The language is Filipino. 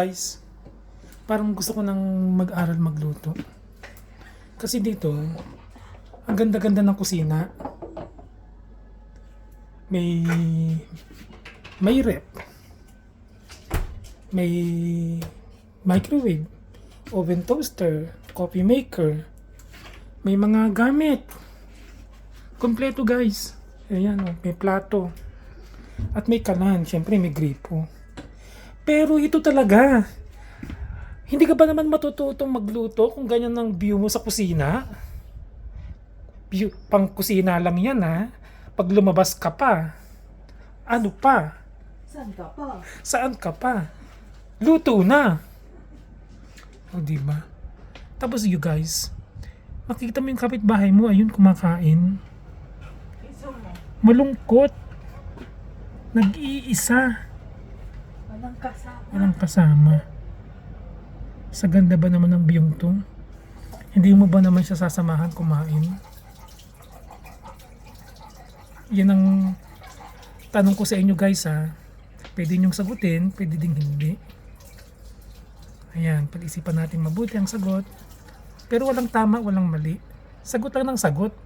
Guys, parang gusto ko nang mag-aral magluto. Kasi dito, ang ganda-ganda ng kusina. May rep, may microwave, oven toaster, coffee maker, may mga gamit. Kompleto guys. Ayan, oh, may plato. At may kalan, syempre may gripo. Pero ito talaga, hindi ka ba naman matututong magluto kung ganyan ang view mo sa kusina? View, pang kusina lang yan ha. Pag lumabas ka pa, ano pa? Saan ka pa? Saan ka pa? Luto na. O diba? Tapos you guys, makikita mo yung kapitbahay mo, ayun kumakain. Iso mo. Malungkot. Nag-iisa. Walang kasama. Walang kasama. Sa ganda ba naman ng biyong to? Hindi mo ba naman siya sasamahan kumain? Yan ang tanong ko sa inyo guys ha. Pwede nyong sagutin, pwede ding hindi. Ayan, pag-isipan natin mabuti ang sagot. Pero walang tama, walang mali. Sagot lang ng sagot.